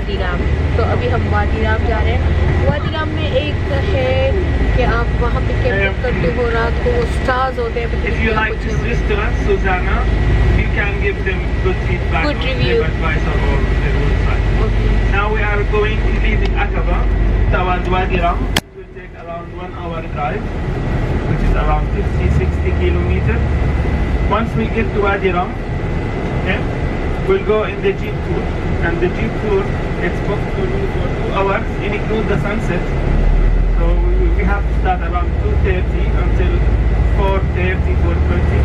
वादी राम। तो अभी हम वादी राम जा रहे हैं। वादी राम में एक है कि आप वहाँ पे कैंपिंग करते हो, रात को वो स्टार्स होते हैं। If you like this restaurant, Susanna, you can give them good feedback, Good on review. TripAdvisor or their website. Okay. Now we are going to leaving Aqaba towards Wadi Ram. It will take around 1 hour drive, which is around 50-60 kilometers. Once we get to Wadi Ram, okay, we'll go in the jeep tour, and the jeep tour it's booked for 2 hours, include the sunset. So we have to start around 2:30 until 4:30, 4:20.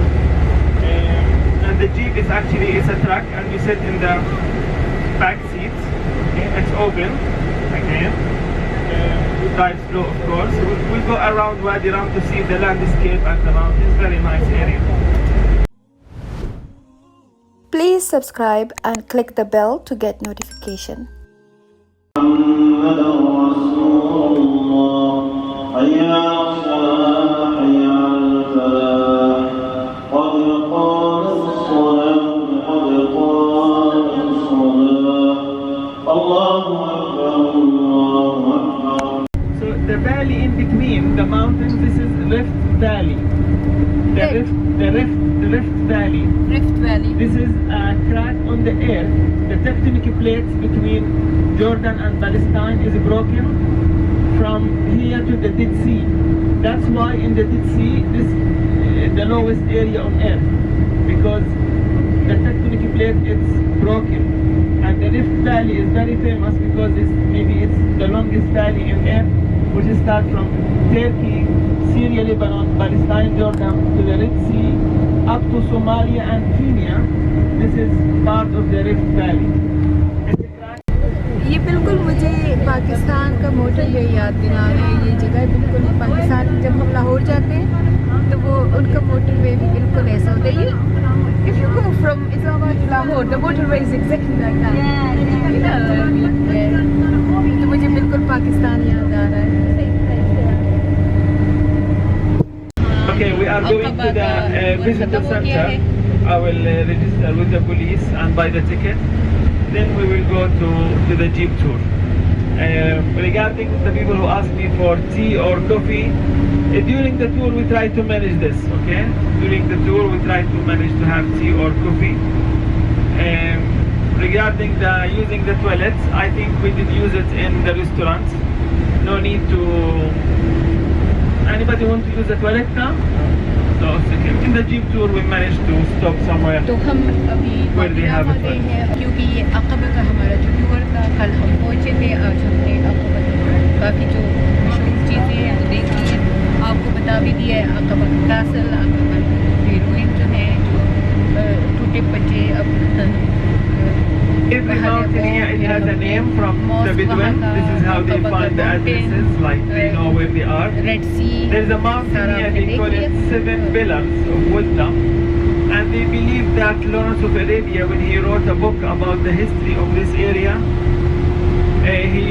And the jeep is actually a truck, and you sit in the back seats. Okay, it's open again. We drive slow, of course. We'll go around Wadi Ram to see the landscape and the mountains. Very nice area. Please subscribe and click the bell to get notification. So the valley in between the mountains, this is Rift Valley. The Rift Valley. Rift Valley. This is a crack on the earth. The tectonic plates between Jordan and Palestine is broken from here to the Dead Sea. That's why in the Dead Sea, this the lowest area on earth, because the tectonic plate it's broken. And the Rift Valley is very famous because it's the longest valley in earth, which starts from Turkey, Syria, Lebanon, Palestine, Jordan to the Red Sea, up to Somalia and Kenya. This is part of the Rift Valley. ये बिल्कुल मुझे पाकिस्तान का motorway याद दिला रहा है। ये जगह बिल्कुल पाकिस्तान, जब हम लाहौर जाते हैं तो वो उनका मोटरवे भी बिल्कुल ऐसा होता है। ये if you go from Islamabad to Lahore, the motorway is exactly like that. तो मुझे बिल्कुल पाकिस्तान याद आ रहा है। Okay, we are going to the visitor center. I will register with the police and buy the ticket. Then we will go to the jeep tour. Regarding the people who ask me for tea or coffee, during the tour we try to manage this, okay? During the tour we try to manage to have tea or coffee. Regarding using the toilets, I think we did use it in the restaurants. No need to... Anybody want to use the toilet now? No, it's okay. In the jeep tour we managed to stop somewhere. तो हम अभी Where they have it. गए हैं क्योंकि ये Uqba का हमारा जो टूर था, कल हम पहुँचे थे। आज हमने अक़बा काफ़ी जो मशहूर चीज़ें हैं वो देखी हैं, आपको बता भी दिया है। अक़बा कैसल, अक़बा रूइन जो है, जो टूटे पचे अब Every mountain here it has a name from the Bedouin. This is how they find the addresses, like they know where they are. Red Sea. There's a mountain here, they call it 7 Pillars of Wisdom. And they believe that Lawrence of Arabia, when he wrote a book about the history of this area, he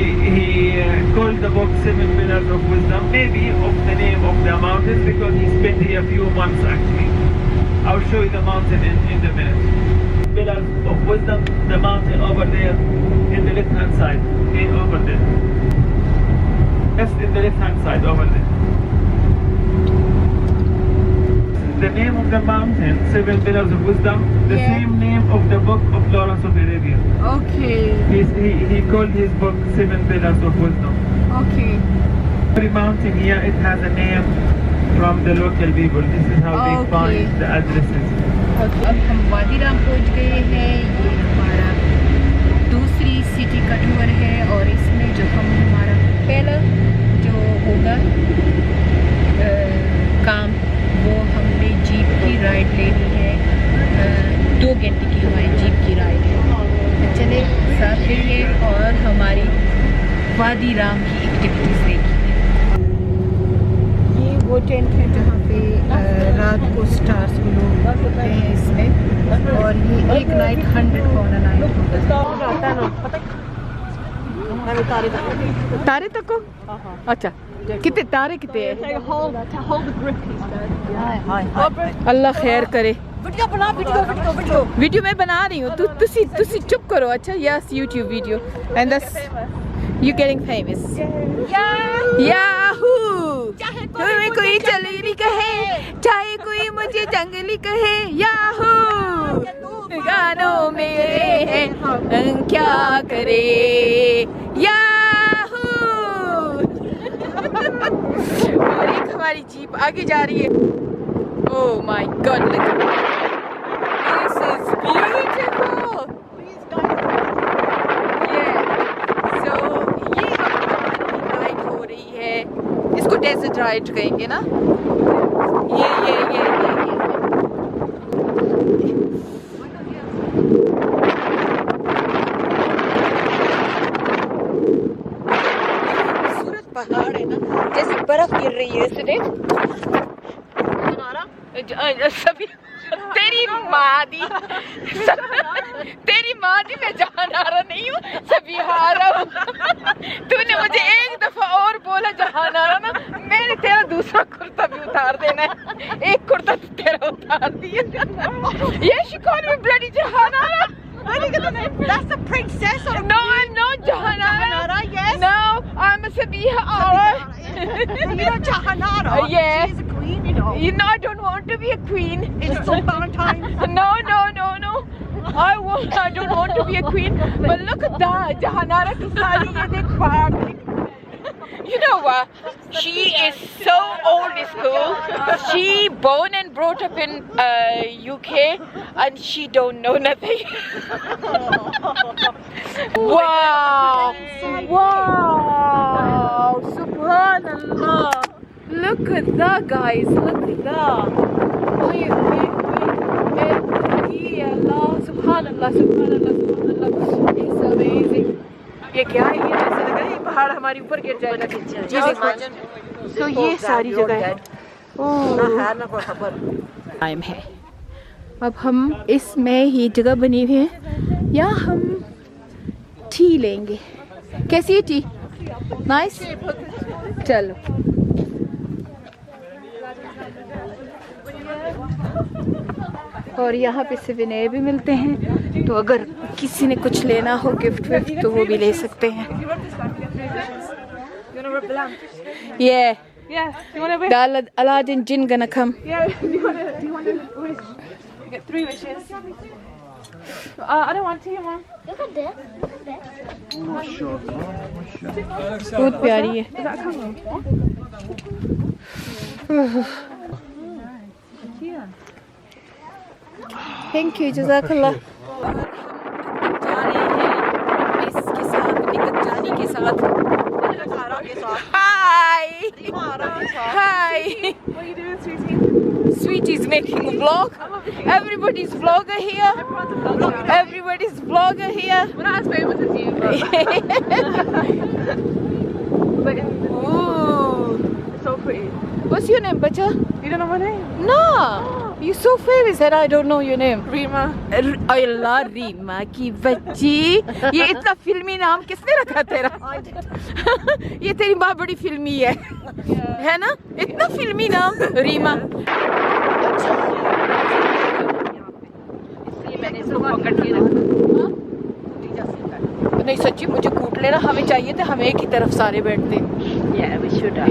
called the book 7 Pillars of Wisdom, maybe of the name of the mountains, because he spent here a few months actually. I'll show you the mountain in the minute. Pillars of Wisdom, the mountain over there in the left hand side, okay, over there. Just in the left hand side, over there. The name of the mountain, 7 Pillars of Wisdom, the same name of the book of Lawrence of Arabia. Okay. He called his book 7 Pillars of Wisdom. Okay. Every mountain here, it has a name from the local people. This is how they find the addresses. अब हम वादी राम पहुँच गए हैं। ये हमारा दूसरी city का टूर है और इसमें जो हमारा पहला जो होगा काम, वो हमने जीप की राइड लेनी है। 2 घंटे की हमारी जीप की राइड है। तो चले साथ रहिए और हमारी वादी राम की एक्टिविटीज़ देखिए। ये वो टेंट है जहाँ पे रात को स्टार्स को लोग होते हैं इसमें, और ये एक नाइट 100 पाउंड नाइट होता है। तारे तक को? अच्छा, कितने तारे कितने हैं? अल्लाह खैर करे। वीडियो बना वीडियो वीडियो मैं बना रही हूँ तुसी चुप करो अच्छा yes YouTube video and that's you getting famous Yahoo तुम्हें कोई चलेली कहे चाहे कोई मुझे जंगली कहे याहू गानों में है हम क्या करे याहू और एक हमारी जीप आगे जा रही है Oh my God! Look at this. This is beautiful. Yeah. So ये राइड हो रही है. इसको डेजर्ट राइड कहेंगे ना? ये. खूबसूरत पहाड़ है ना. जैसे बर्फ गिर रही है इसे देख. सभी तेरी माँ दी मैं जहानारा नहीं हूँ सबिहारा हूँ. तूने मुझे एक दफा और बोला जहानारा ना मैंने तेरा दूसरा कुर्ता भी उतार देना है. एक कुर्ता तो तेरा उतार दिया. ये शिकौन में bloody Jahanara. That's a princess or No, I'm not Jahanara. Yes. No, I'm a Sabihara. You're Jahanara. Yeah. She's a queen, you know. You know, I don't want to be a queen. It's so Valentine's. No. I don't want to be a queen. But look at that. Jahanara ki saari ye dekh pahad. You know what? She is so old school. She born and brought up in UK and she don't know nothing. Wow! Subhanallah! Look at that, guys. Look at that. Subhanallah. It's amazing. ये क्या है? ये जैसे लग रहा है ये पहाड़ हमारे ऊपर गिर जाएगा. तो ये सारी जगह है. टाइम है. अब हम इसमें ये जगह बनी हुई है. यहाँ हम टी लेंगे. कैसी है टी? नाइस. चलो. और यहाँ पे सिवेनियर भी मिलते हैं तो अगर किसी ने कुछ लेना हो गिफ्ट विफ्ट तो वो भी ले सकते हैं. Yeah. The Aladdin jinn gonna come. Yeah, do you want to wish? You get 3 wishes. I don't want to, Mom. Look at this. बहुत प्यारी है. Is that a camera? Thank you, Jazakallah. जा रहे हैं इसके साथ निकट जानी के साथ. Hi. Hi. What are you doing, sweetie? Sweetie's making a vlog. Everybody's vlogger here. Everybody's vlogger here. We're not as famous as you, but Ooh. it's so pretty. What's your name, bacha? You don't know my name? No. You're so famous and I don't know your name. Rima. अल्लाह रीमा की बच्ची. ये इतना फिल्मी नाम किसने रखा तेरा? ये तेरी माँ बड़ी फिल्मी है ना? इतना फिल्मी नाम रीमा. इसलिए मैंने इसको पकड़ के रखा. नहीं सच्ची मुझे कूट लेना. हमें चाहिए थे हम एक ही तरफ सारे बैठते. Yeah, we should have.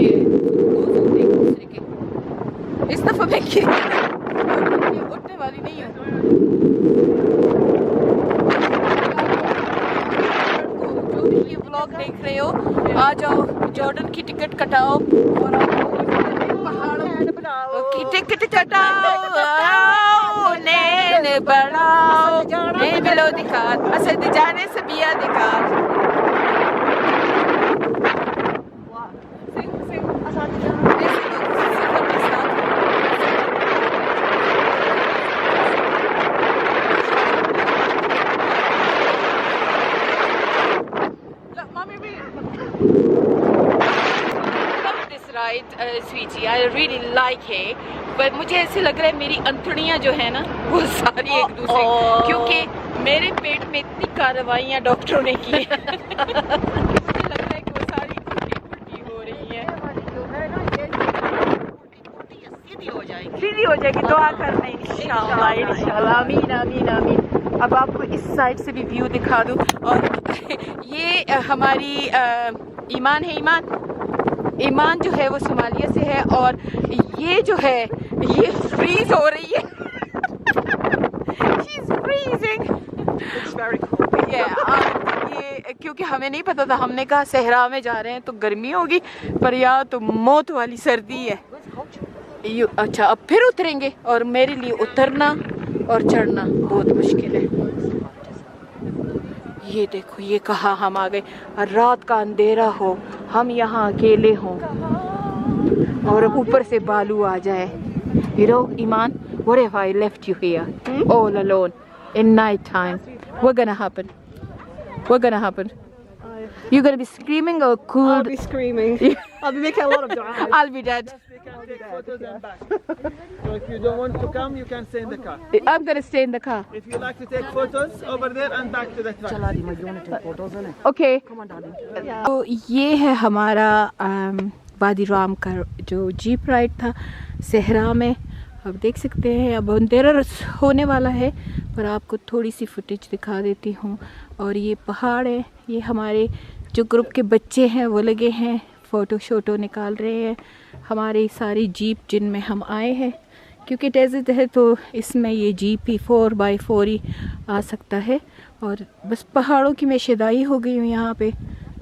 इस दफा मैं उठने वाली नहीं हूँ. जो भी ये व्लॉग देख रहे हो आ जाओ जॉर्डन की टिकट कटाओ और पहाड़ों की टिकट कटाओ. नैन बढ़ाओ नैन लो दिखा असद जाने सबिया दिखा. Sweetie, I really like it, but मुझे ऐसे लग रहा है मेरी अंतड़ियाँ जो है ना वो सारी एक दूसरे क्योंकि मेरे पेट में इतनी कार्रवाइयाँ डॉक्टरों ने की है. मुझे लग रहा है कि वो सारी उल्टी हो रही हैं. सीधी हो जाएगी. हो जाएगी, दुआ करना इंशाल्लाह इंशाल्लाह, आमीन आमीन आमीन। अब आपको इस साइड से भी व्यू दिखा दूँ। और ये हमारी ईमान है, ईमान जो है वो सोमालिया से है, और ये जो है ये फ्रीज हो रही है। She's freezing. It's very cold. Yeah, ये क्योंकि हमें नहीं पता था, हमने कहा सहरा में जा रहे हैं तो गर्मी होगी, पर यहाँ तो मौत वाली सर्दी है। अच्छा, अब फिर उतरेंगे, और मेरे लिए उतरना और चढ़ना बहुत मुश्किल है। ये देखो, ये कहाँ हम आ गए, रात का अंधेरा हो, हम यहाँ अकेले हों, और ऊपर से बालू आ जाए। You know, Iman, what if I left you here all alone in night time? What's gonna happen? What's gonna happen? You're gonna be screaming or cool? I'll be screaming. I'll be making a lot of noise. I'll be dead. We can take photos and back. So if you don't want to come, you can stay in the car. I'm gonna stay in the car. If you like to take photos, over there and back to the truck. Okay. तो ये है हमारा वादी राम का जो jeep ride था सहरा में। अब देख सकते हैं, अब अंधेरा होने वाला है, पर आपको थोड़ी सी फुटेज दिखा देती हूँ। और ये पहाड़ है, ये हमारे जो ग्रुप के बच्चे हैं वो लगे हैं, फ़ोटो शोटो निकाल रहे हैं। हमारी सारी जीप जिनमें हम आए हैं, क्योंकि डेजर्ट है तो इसमें ये जीप ही 4x4 ही आ सकता है। और बस पहाड़ों की मैं शदाई हो गई हूँ यहाँ पे।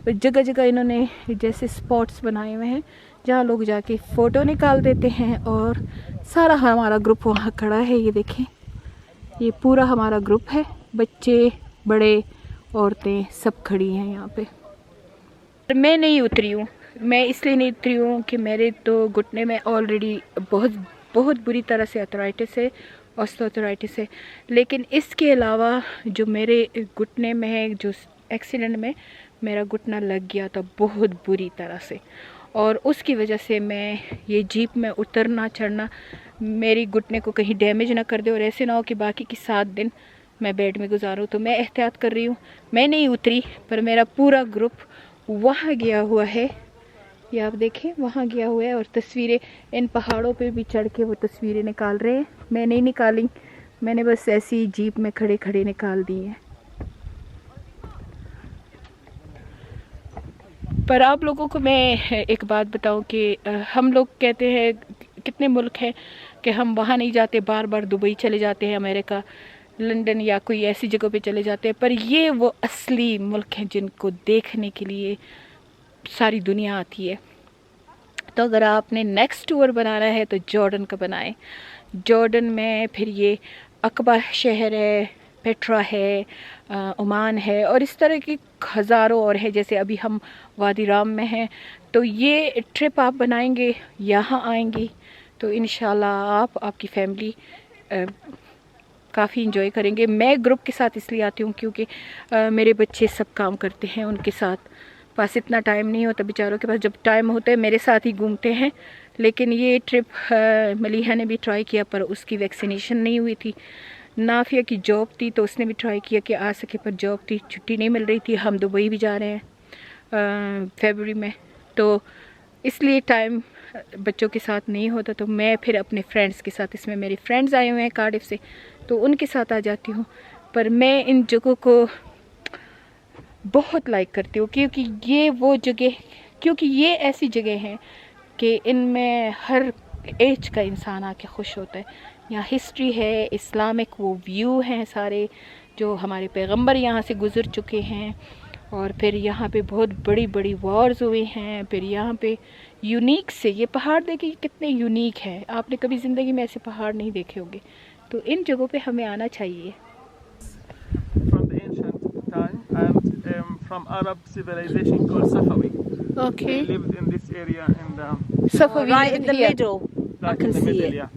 जगह जगह इन्होंने जैसे स्पॉट्स बनाए हुए हैं जहाँ लोग जाके फ़ोटो निकाल देते हैं, और सारा हमारा ग्रुप वहाँ खड़ा है। ये देखें, ये पूरा हमारा ग्रुप है, बच्चे बड़े औरतें सब खड़ी हैं यहाँ पे। मैं नहीं उतरी हूँ, मैं इसलिए नहीं उतरी हूँ कि मेरे तो घुटने में ऑलरेडी बहुत बुरी तरह से अर्थराइटिस है, ऑस्टियोआर्थराइटिस है। लेकिन इसके अलावा जो मेरे घुटने में है, जो एक्सीडेंट में मेरा घुटना लग गया था बहुत बुरी तरह से, और उसकी वजह से मैं ये जीप में उतरना चढ़ना मेरी घुटने को कहीं डैमेज ना कर दे, और ऐसे ना हो कि बाकी की 7 दिन मैं बेड में गुजारूँ। तो मैं एहतियात कर रही हूँ। मैं नहीं उतरी, पर मेरा पूरा ग्रुप वहाँ गया हुआ है। ये आप देखें, वहाँ गया हुआ है, और तस्वीरें इन पहाड़ों पे भी चढ़ के वो तस्वीरें निकाल रहे हैं। मैं नहीं निकाली, मैंने बस ऐसी जीप में खड़े खड़े निकाल दी है। पर आप लोगों को मैं एक बात बताऊं कि हम लोग कहते हैं, कितने मुल्क हैं कि हम वहाँ नहीं जाते, बार बार दुबई चले जाते हैं, अमेरिका, लंदन या कोई ऐसी जगह पे चले जाते हैं, पर ये वो असली मुल्क हैं जिनको देखने के लिए सारी दुनिया आती है। तो अगर आपने नेक्स्ट टूर बनाना है तो जॉर्डन का बनाएं। जॉर्डन में फिर ये अकबा शहर है, पेट्रा है, ओमान है, और इस तरह की हज़ारों और है। जैसे अभी हम वादी राम में हैं, तो ये ट्रिप आप बनाएंगे, यहाँ आएंगी तो इंशाल्लाह आपकी फैमिली काफ़ी इंजॉय करेंगे। मैं ग्रुप के साथ इसलिए आती हूँ क्योंकि मेरे बच्चे सब काम करते हैं, उनके साथ पास इतना टाइम नहीं होता बेचारों के पास। जब टाइम होता है मेरे साथ ही घूमते हैं। लेकिन ये ट्रिप मलिहा ने भी ट्राई किया, पर उसकी वैक्सीनेशन नहीं हुई थी। नाफिया की जॉब थी तो उसने भी ट्राई किया कि आ सके, पर जॉब थी, छुट्टी नहीं मिल रही थी। हम दुबई भी जा रहे हैं फरवरी में, तो इसलिए टाइम बच्चों के साथ नहीं होता। तो मैं फिर अपने फ्रेंड्स के साथ, इसमें मेरे फ्रेंड्स आए हुए हैं कार्डिफ से, तो उनके साथ आ जाती हूँ। पर मैं इन जगहों को बहुत लाइक करती हूँ क्योंकि ये वो जगह, क्योंकि ये ऐसी जगह हैं कि इनमें हर एज का इंसान आके खुश होता है। यहाँ हिस्ट्री है, इस्लामिक वो व्यू हैं सारे, जो हमारे पैगंबर यहाँ से गुज़र चुके हैं, और फिर यहाँ पे बहुत बड़ी बड़ी वॉर्स हुए हैं। फिर यहाँ पे यूनिक से ये पहाड़ देखिए कितने यूनिक है, आपने कभी ज़िंदगी में ऐसे पहाड़ नहीं देखे होंगे। तो इन जगहों पे हमें आना चाहिए। From the ancient time and from Arab civilization called Safawi. Okay. They lived in this area in the Safawi Right in the middle. right can in the see middle, it. yeah.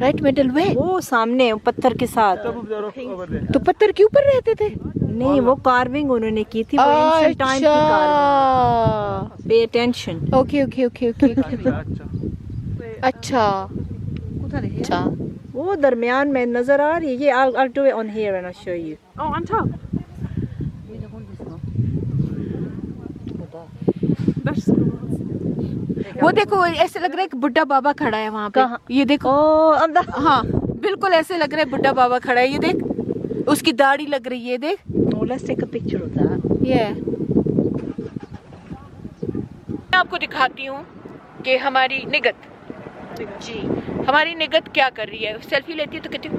Right middle way. वो सामने पत्थर के साथ। Top of the rock over there. तो पत्थर के ऊपर रहते थे? नहीं, वो कार्विंग उन्होंने की थी, वो एंशिएंट टाइम की carving. Pay attention. Okay okay okay okay अच्छा, अच्छा. अच्छा अच्छा। वो दरमियान में नजर आ रही है। ये I'll do it on here and I'll show you. Oh, on top. वो देखो ऐसे लग रहा है कि बुड्ढा बाबा खड़ा है वहाँ पे। ये देखो अंदर। हाँ बिल्कुल ऐसे लग रहा है बुड्ढा बाबा खड़ा है। ये देख उसकी दाढ़ी लग रही है, देख। Let's take a picture of that. ये मैं आपको दिखाती हूँ कि हमारी निगत जी, हमारी निगत क्या कर रही है। सेल्फी लेती है तो कहती हूँ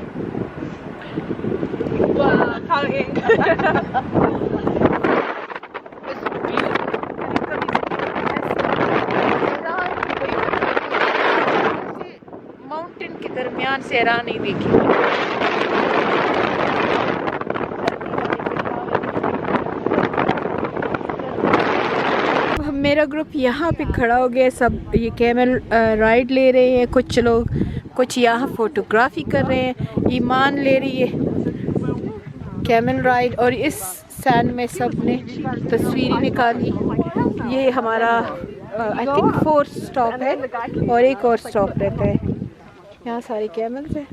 माउंटेन के दरमियान से हैरान नहीं देखी। मेरा ग्रुप यहाँ पे खड़ा हो गया, सब ये कैमल राइड ले रहे हैं, कुछ लोग कुछ यहाँ फोटोग्राफी कर रहे हैं। ईमान ले रही है कैमल राइड और इस सैंड में सब ने तस्वीरें निकाली। ये हमारा आई थिंक 4th स्टॉप है और एक और स्टॉप रहता है। यहाँ सारे कैमल्स हैं।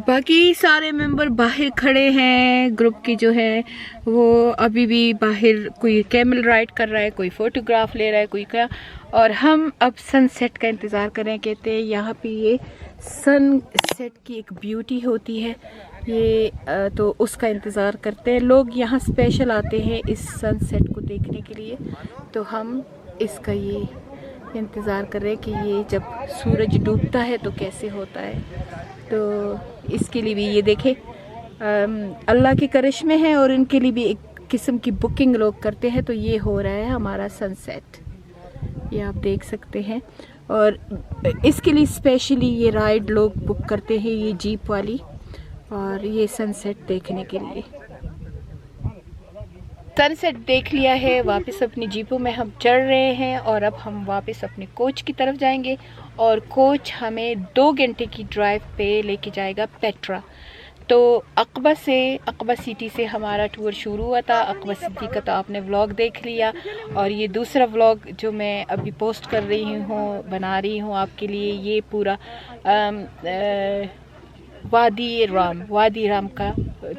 बाकी सारे मेंबर बाहर खड़े हैं। ग्रुप की जो है वो अभी भी बाहर, कोई कैमल राइड कर रहा है, कोई फोटोग्राफ ले रहा है, कोई क्या। और हम अब सनसेट का इंतज़ार कर रहे हैं। कहते हैं यहाँ पे ये सनसेट की एक ब्यूटी होती है ये, तो उसका इंतज़ार करते हैं लोग। यहाँ स्पेशल आते हैं इस सनसेट को देखने के लिए। तो हम इसका ये इंतज़ार कर रहे हैं कि ये जब सूरज डूबता है तो कैसे होता है। तो इसके लिए भी ये देखें अल्लाह के करिश्मे हैं और इनके लिए भी एक किस्म की बुकिंग लोग करते हैं। तो ये हो रहा है हमारा सनसेट, ये आप देख सकते हैं। और इसके लिए स्पेशली ये राइड लोग बुक करते हैं, ये जीप वाली, और ये सनसेट देखने के लिए। सनसेट देख लिया है, वापस अपनी जीपों में हम चढ़ रहे हैं और अब हम वापस अपने कोच की तरफ जाएंगे। और कोच हमें 2 घंटे की ड्राइव पे लेके जाएगा पेट्रा। तो अक़बा सिटी से हमारा टूर शुरू हुआ था। अक़बा सिटी का तो आपने व्लॉग देख लिया और ये दूसरा व्लॉग जो मैं अभी पोस्ट कर रही हूँ, बना रही हूँ आपके लिए, ये पूरा वादी राम का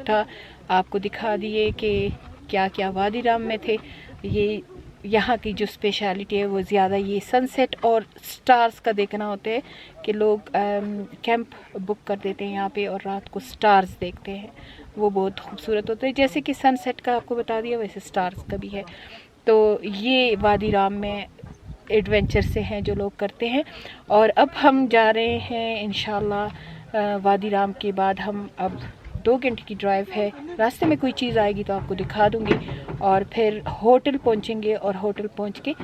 था। आपको दिखा दिए कि क्या क्या वादी राम में थे। ये यहाँ की जो स्पेशलिटी है वो ज़्यादा ये सनसेट और स्टार्स का देखना होता है कि लोग कैंप बुक कर देते हैं यहाँ पे और रात को स्टार्स देखते हैं। वो बहुत खूबसूरत होता है। जैसे कि सनसेट का आपको बता दिया वैसे स्टार्स का भी है। तो ये वादी राम में एडवेंचर से हैं जो लोग करते हैं। और अब हम जा रहे हैं इंशाल्लाह वादी राम के बाद हम अब 2 घंटे की ड्राइव है। रास्ते में कोई चीज़ आएगी तो आपको दिखा दूंगी और फिर होटल पहुंचेंगे और होटल पहुंच के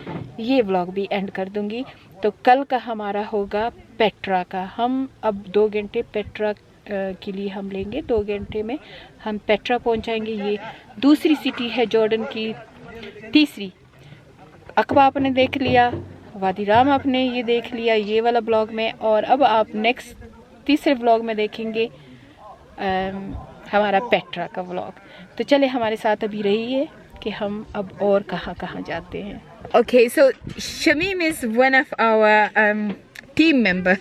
ये व्लॉग भी एंड कर दूंगी। तो कल का हमारा होगा पेट्रा का। हम अब 2 घंटे पेट्रा के लिए हम लेंगे। 2 घंटे में हम पेट्रा पहुंच जाएंगे। ये दूसरी सिटी है जॉर्डन की, तीसरी। अक़बा आपने देख लिया, वादी राम आपने ये देख लिया ये वाला ब्लॉग में, और अब आप नेक्स्ट तीसरे ब्लॉग में देखेंगे हमारा पेट्रा का व्लॉग। तो चले हमारे साथ अभी रहिए कि हम अब और कहाँ कहाँ जाते हैं। Okay, so Shamim is one of our team member,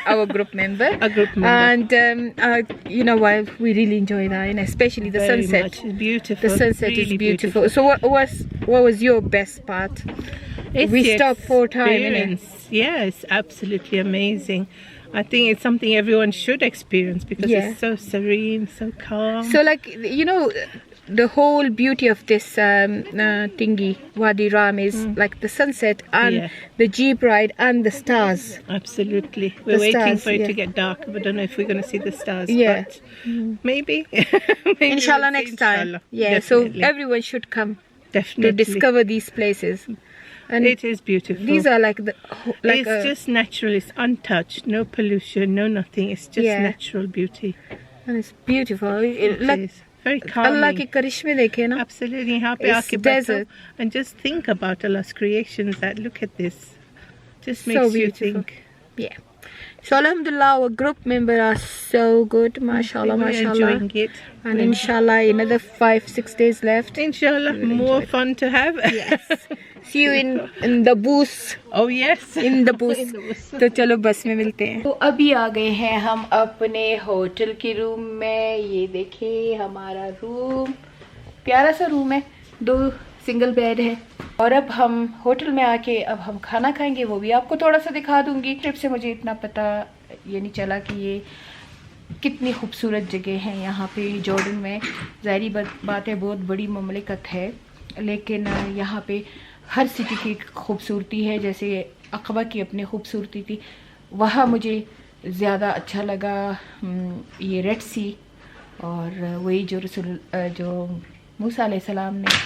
our group member. A group member. And you know what, we really enjoy that, and especially the Very sunset. much. It's beautiful. The sunset really is beautiful. So what was your best part? It's We the stopped 4 times. experience. Yeah, it's absolutely amazing. I think it's something everyone should experience because Yeah. it's so serene, so calm. So like, you know, the whole beauty of this thingy, Wadi Ram, is like the sunset and Yeah. the jeep ride and the stars. Absolutely. We're The waiting stars, for it yeah. to get dark, but I don't know if we're going to see the stars. Yeah. But maybe. Maybe Inshallah we'll see, next time. inshallah. Yeah, Definitely. so everyone should come Definitely. to discover these places. And It is beautiful. these are like the like it's just natural. It's untouched. No pollution. No nothing. It's just Yeah. natural beauty. and it's beautiful. It Like is very calming. Allah के करिश्मे देखे ना. Absolutely. यहाँ पे It's आके बैठो desert. and just think about Allah's creations. That look at this. Just So makes you beautiful. think. Yeah. So Alhamdulillah, our group members are so good. MashaAllah, We're MashaAllah. enjoying it. And inshallah, another 5-6 days left. Inshallah, more fun to have. Yes. See you in the booth. Oh yes. In the booth. तो चलो बस में मिलते हैं। तो अभी आ गए हैं हम अपने होटल के रूम में। ये देखिए हमारा रूम, प्यारा सा रूम है। 2 सिंगल बेड है और अब हम होटल में आके अब हम खाना खाएंगे, वो भी आपको थोड़ा सा दिखा दूंगी। ट्रिप से मुझे इतना पता ये नहीं चला कि ये कितनी खूबसूरत जगह है यहाँ पे जॉर्डन में। ज़ाहिरी बात है बहुत बड़ी ममलिकत है, लेकिन यहाँ पे हर सिटी की खूबसूरती है। जैसे अक़बा की अपनी खूबसूरती थी, वहाँ मुझे ज़्यादा अच्छा लगा ये रेड सी, और वही जो मूसा अलैहिस्सलाम ने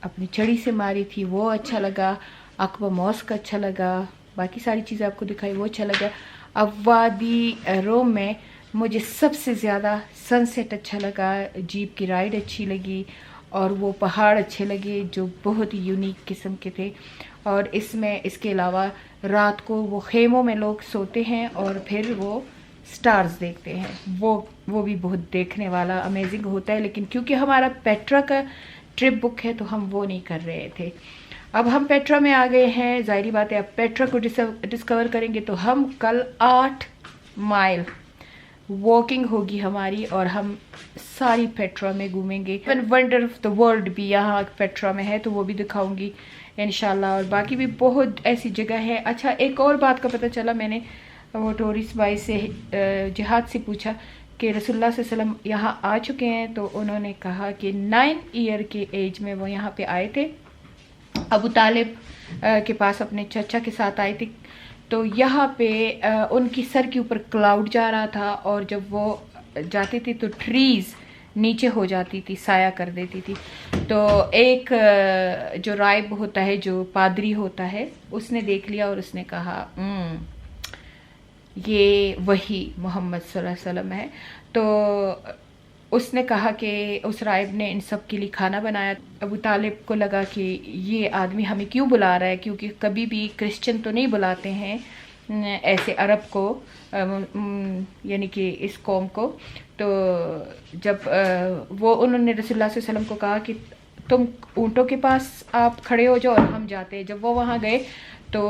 अपनी छड़ी से मारी थी वो अच्छा लगा। अक़बा मॉस्क अच्छा लगा, बाकी सारी चीज़ें आपको दिखाई वो अच्छा लगा। अब वादी रोम में मुझे सबसे ज़्यादा सनसेट अच्छा लगा, जीप की राइड अच्छी लगी, और वो पहाड़ अच्छे लगे जो बहुत ही यूनिक किस्म के थे। और इसमें इसके अलावा रात को वो खेमों में लोग सोते हैं और फिर वो स्टार्स देखते हैं, वो भी बहुत देखने वाला अमेजिंग होता है। लेकिन क्योंकि हमारा पेट्रा का ट्रिप बुक है तो हम वो नहीं कर रहे थे। अब हम पेट्रा में आ गए हैं, ज़ाहिरी बात है अब पेट्रा को डिस्कवर करेंगे तो हम कल 8 माइल वॉकिंग होगी हमारी, और हम सारी पेट्रा में घूमेंगे। वंडर ऑफ द वर्ल्ड भी यहाँ पेट्रा में है तो वो भी दिखाऊंगी इंशाल्लाह, और बाकी भी बहुत ऐसी जगह है। अच्छा, एक और बात का पता चला, मैंने वो टूरिस्ट भाई से जिहाद से पूछा कि रसूलुल्लाह सल्लल्लाहु अलैहि वसल्लम यहाँ आ चुके हैं, तो उन्होंने कहा कि 9 ईयर के एज में वो यहाँ पे आए थे, अबू तालिब के पास अपने चाचा के साथ आए थे। तो यहाँ पे उनकी सर के ऊपर क्लाउड जा रहा था, और जब वो जाती थी तो ट्रीज़ नीचे हो जाती थी, साया कर देती थी। तो एक जो राइब होता है, जो पादरी होता है, उसने देख लिया और उसने कहा ये वही मोहम्मद सल्लल्लाहु अलैहि वसल्लम है। तो उसने कहा कि उस राइब ने इन सब के लिए खाना बनाया। अबू तालिब को लगा कि ये आदमी हमें क्यों बुला रहा है, क्योंकि कभी भी क्रिश्चियन तो नहीं बुलाते हैं ऐसे अरब को, यानी कि इस कौम को। तो जब वो उन्होंने रसूलुल्लाह सल्लल्लाहु अलैहि वसल्लम को कहा कि तुम ऊँटों के पास आप खड़े हो जाओ और हम जाते हैं। जब वो वहाँ गए तो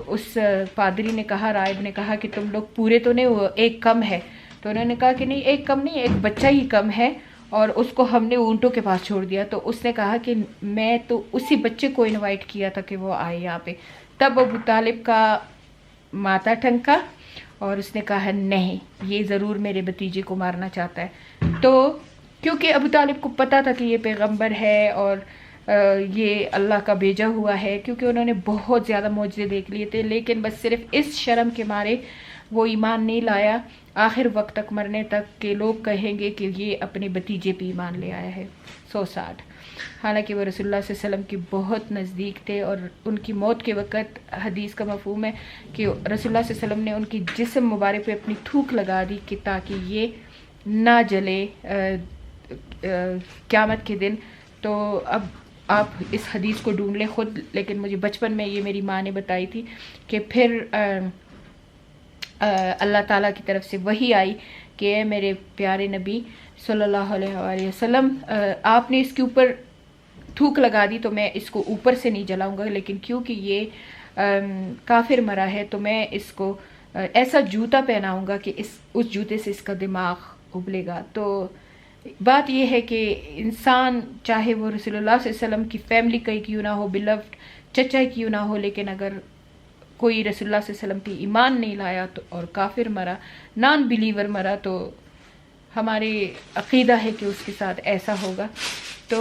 उस पादरी ने कहा, राइब ने कहा कि तुम लोग पूरे तो नहीं हो, एक कम है। तो उन्होंने कहा कि नहीं, एक कम नहीं, एक बच्चा ही कम है, और उसको हमने ऊँटों के पास छोड़ दिया। तो उसने कहा कि मैं तो उसी बच्चे को इनवाइट किया था कि वो आए यहाँ पे। तब अबू तालिब का माथा ठनका और उसने कहा नहीं, ये ज़रूर मेरे भतीजे को मारना चाहता है। तो क्योंकि अबू तालिब को पता था कि ये पैगंबर है और ये अल्लाह का भेजा हुआ है, क्योंकि उन्होंने बहुत ज़्यादा मौजज़े देख लिए थे, लेकिन बस सिर्फ इस शर्म के मारे वो ईमान नहीं लाया। आखिर वक्त तक, मरने तक के लोग कहेंगे कि ये अपने भतीजे पे ईमान ले आया है। 160। हालांकि वो रसूलुल्लाह सल्लल्लाहु अलैहि वसल्लम के बहुत नज़दीक थे, और उनकी मौत के वक़्त हदीस का मफ़हूम है कि रसूलुल्लाह सल्लल्लाहु अलैहि वसल्लम ने उनकी जिस्म मुबारक पे अपनी थूक लगा दी कि ताकि ये ना जले क़यामत के दिन। तो अब आप इस हदीस को ढूंढ लें खुद, लेकिन मुझे बचपन में ये मेरी माँ ने बताई थी कि फिर अल्लाह ताला की तरफ से वही आई कि मेरे प्यारे नबी सल्लल्लाहु अलैहि वसल्लम, आपने इसके ऊपर थूक लगा दी तो मैं इसको ऊपर से नहीं जलाऊंगा, लेकिन क्योंकि ये काफिर मरा है तो मैं इसको ऐसा जूता पहनाऊंगा कि उस जूते से इसका दिमाग उबलेगा। तो बात यह है कि इंसान चाहे वो रसूलुल्लाह सल्लल्लाहु अलैहि वसल्लम की फैमिली का ही क्यों ना हो, बिलव्ड चचा क्यों ना हो, लेकिन अगर कोई रसूलुल्लाह सल्लल्लाहु अलैहि वसल्लम पे ईमान नहीं लाया तो और काफिर मरा, नॉन बिलीवर मरा, तो हमारे अकीदा है कि उसके साथ ऐसा होगा। तो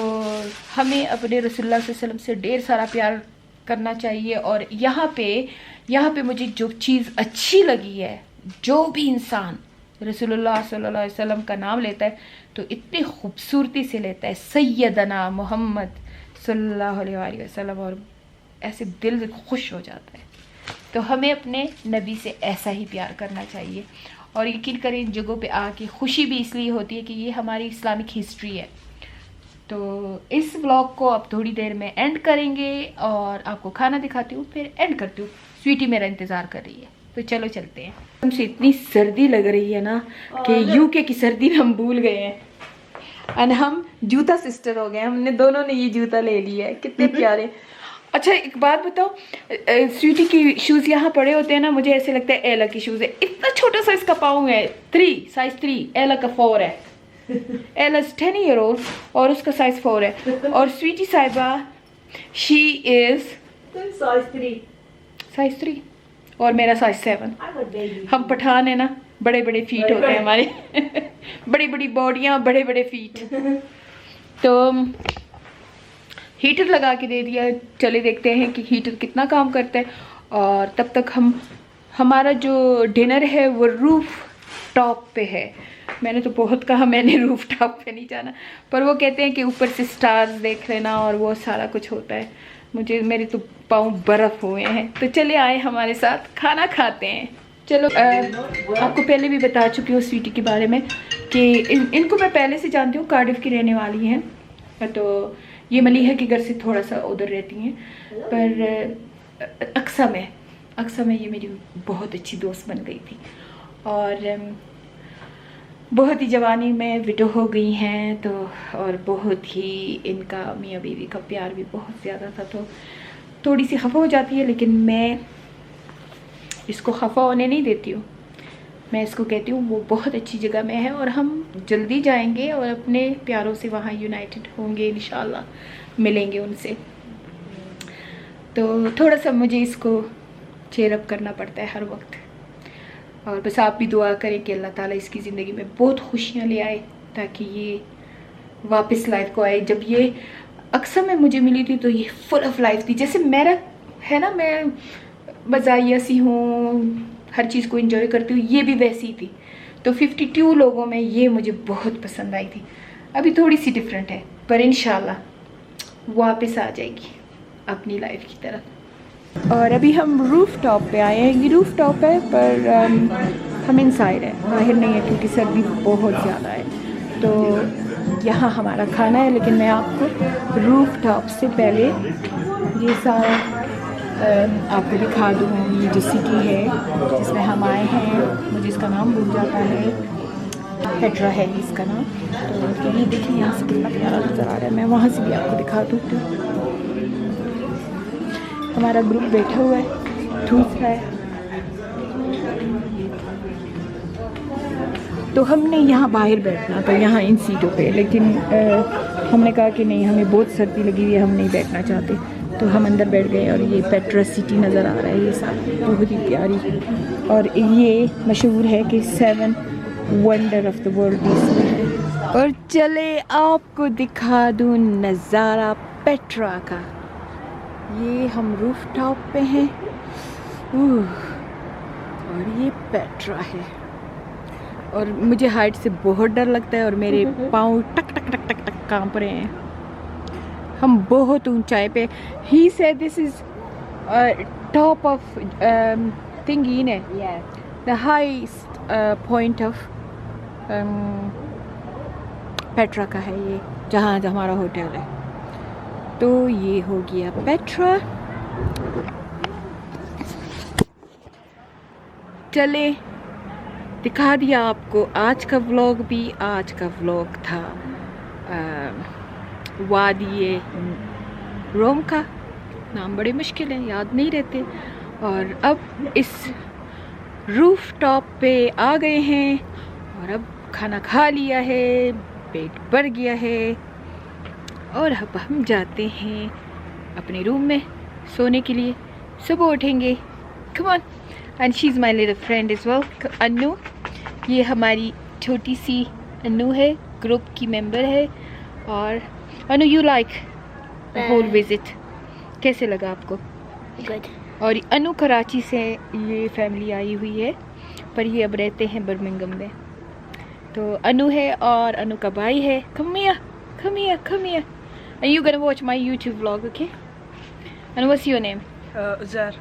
हमें अपने रसूलुल्लाह सल्लल्लाहु अलैहि वसल्लम से ढेर सारा प्यार करना चाहिए। और यहाँ पे मुझे जो चीज़ अच्छी लगी है, जो भी इंसान रसूलुल्लाह सल्लल्लाहु अलैहि वसल्लम का नाम लेता है तो इतनी खूबसूरती से लेता है, सैयदना मोहम्मद सल्लल्लाहु अलैहि वसल्लम, और ऐसे दिल से खुश हो जाता है। तो हमें अपने नबी से ऐसा ही प्यार करना चाहिए। और यकीन करें, इन जगहों पे आके खुशी भी इसलिए होती है कि ये हमारी इस्लामिक हिस्ट्री है। तो इस व्लॉग को अब थोड़ी देर में एंड करेंगे और आपको खाना दिखाती हूँ, फिर एंड करती हूँ। स्वीटी मेरा इंतज़ार कर रही है, तो चलो चलते हैं। हमसे इतनी सर्दी लग रही है ना कि यूके की सर्दी में हम भूल गए हैं, और हम जूता सिस्टर हो गए। हमने दोनों ने ये जूता ले लिया है, कितने प्यारे। अच्छा, एक बात बताओ, स्वीटी की शूज़ यहाँ पड़े होते हैं ना, मुझे ऐसे लगता है एला की शूज़ है। इतना छोटा सा इसका पाँव है, 3 साइज 3, एला का 4 है। एला 10 ईयर ओल्ड और उसका साइज 4 है। और स्वीटी साहिबा शी इज़ साइज 3 और मेरा साइज 7। हम पठान है ना, बड़े बड़े फीट होते हैं हमारे बड़ी बड़ी बॉडियाँ, बड़े बड़े फीट। तो हीटर लगा के दे दिया, चले देखते हैं कि हीटर कितना काम करता है। और तब तक हमारा जो डिनर है वो रूफ टॉप पे है। मैंने तो बहुत कहा मैंने रूफ टॉप पे नहीं जाना, पर वो कहते हैं कि ऊपर से स्टार्स देख लेना और वो सारा कुछ होता है। मेरे तो पाँव बर्फ़ हुए हैं। तो चले आए हमारे साथ, खाना खाते हैं। चलो आपको पहले भी बता चुकी हूँ स्वीटी के बारे में कि इनको मैं पहले से जानती हूँ, कार्डिफ की रहने वाली हैं। तो ये मलीहा के घर से थोड़ा सा उधर रहती हैं, पर अक्सा में ये मेरी बहुत अच्छी दोस्त बन गई थी और बहुत ही जवानी में विडो हो गई हैं। तो और बहुत ही इनका मियाँ बीवी का प्यार भी बहुत ज़्यादा था, तो थोड़ी सी खफा हो जाती है, लेकिन मैं इसको खफा होने नहीं देती हूँ। मैं इसको कहती हूँ वो बहुत अच्छी जगह में है और हम जल्दी जाएंगे और अपने प्यारों से वहाँ यूनाइटेड होंगे इंशाल्लाह, मिलेंगे उनसे। तो थोड़ा सा मुझे इसको चेयर अप करना पड़ता है हर वक्त। और बस आप भी दुआ करें कि अल्लाह ताला इसकी ज़िंदगी में बहुत खुशियाँ ले आए, ताकि ये वापस लाइफ को आए। जब ये अक्सर में मुझे मिली थी तो ये फुल ऑफ लाइफ थी, जैसे मेरा है ना, मैं मज़ाहिया सी हूँ, हर चीज़ को एंजॉय करती हूँ, ये भी वैसी थी। तो 52 लोगों में ये मुझे बहुत पसंद आई थी। अभी थोड़ी सी डिफरेंट है, पर इंशाल्लाह वापस आ जाएगी अपनी लाइफ की तरफ। और अभी हम रूफ टॉप पे आए हैं। ये रूफ टॉप है, पर हम इनसाइड है, बाहर नहीं है, क्योंकि सर्दी बहुत ज़्यादा है। तो यहाँ हमारा खाना है, लेकिन मैं आपको रूफ टॉप से पहले ये सारा आपको दिखा दूँ। ये जो सिटी है जिसमें हम आए हैं, मुझे इसका नाम भूल जाता है, पेट्रा है इसका नाम। तो ये देखिए यहाँ से कितना प्यारा नज़र आ रहा है। मैं वहाँ से भी आपको दिखा दूँ। हमारा ग्रुप बैठा हुआ है, ठूस रहा है। तो हमने यहाँ बाहर बैठना था, यहाँ इन सीटों पे, लेकिन हमने कहा कि नहीं, हमें बहुत सर्दी लगी हुई है, हम नहीं बैठना चाहते। तो हम अंदर बैठ गए और ये पेट्रा सिटी नज़र आ रहा है, ये सारी बहुत ही प्यारी। और ये मशहूर है कि 7 वंडर ऑफ द वर्ल्ड इसमें है। और चले आपको दिखा दूँ नज़ारा पेट्रा का। ये हम रूफ टॉप पे हैं और ये पेट्रा है। और मुझे हाइट से बहुत डर लगता है और मेरे पाँव टक टक टक टक टक कांप रहे हैं। हम बहुत ऊंचाई पे। He said this is top of thingy ने, the highest point of Petra का है ये, जहाँ हमारा होटल है। तो ये हो गया पेट्रा। चले दिखा दिया आपको। आज का व्लॉग था वादी रोम का। नाम बड़े मुश्किल है, याद नहीं रहते। और अब इस रूफ टॉप पे आ गए हैं और अब खाना खा लिया है, पेट भर गया है और अब हम जाते हैं अपने रूम में सोने के लिए। सुबह उठेंगे। Come on. And she is my little friend is well, Annu. ये हमारी छोटी सी अन्नू है, ग्रुप की मेंबर है। और Annu, you like the whole visit, कैसे लगा आपको? गुड। और अन्नू कराची से ये फैमिली आई हुई है, पर ये अब रहते हैं बर्मिंघम में। तो अन्नू है और अन्नू का भाई है। Come here. And you're gonna watch my YouTube vlog, okay? And what's your name? Uzair.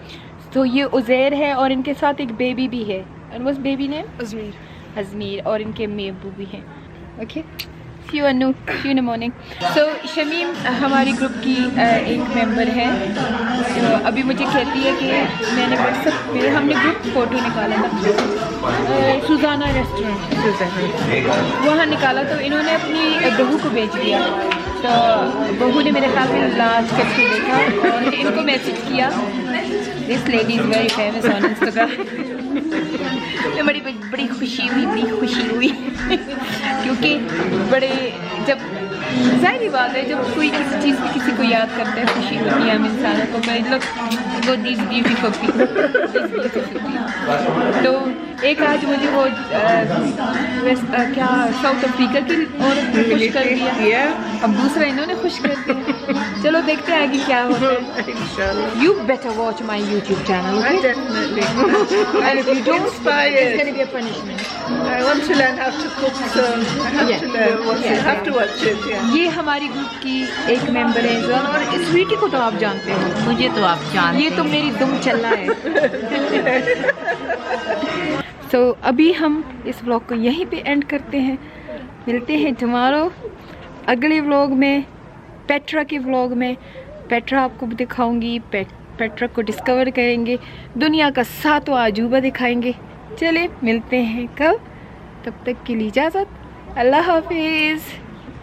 तो ये उज़ैर है और इनके साथ एक बेबी भी है। And what's baby name? अज़मीर। और इनके मेबू भी हैं। Okay? See you Annu. See you in the morning. So Shamim हमारी ग्रुप की एक मेंबर है। तो अभी मुझे कहती है कि मैंने व्हाट्सएप पे, हमने ग्रुप फ़ोटो निकाला था सुजाना रेस्टोरेंट, वहाँ निकाला। तो इन्होंने अपनी बहू को भेज दिया। तो बहू ने मेरे ख्याल में लास्ट करके देखा और इनको मैसेज किया। This lady is very famous on Instagram. बड़ी खुशी हुई क्योंकि बड़े जब जाहिर बात है जब कोई किसी चीज़ की किसी को याद करता है खुशी होती है हम इंसानों को मैं लुक वो दिस ब्यूटीफुल तो एक आज मुझे वो क्या साउथ अफ्रीका की औरत ने खुश कर दिया अब दूसरा इन्होंने खुश कर दिया चलो देखते हैं आगे क्या होता है you better watch my YouTube channel and if you don't it's going to be a punishment I want to learn how to cook, so I have to learn what you have to watch it. Yeah. ये हमारी group की एक member है John और स्वीटी को तो आप जानते हो मुझे तो आप जानते ये तो मेरी दुम चलना है तो अभी हम इस व्लॉग को यहीं पे एंड करते हैं मिलते हैं टुमारो अगले व्लॉग में पेट्रा के व्लॉग में पेट्रा आपको दिखाऊंगी पेट्रा को डिस्कवर करेंगे दुनिया का 7वां अजूबा दिखाएंगे चले मिलते हैं कब तब तक के लिए इजाज़त अल्लाह हाफिज़।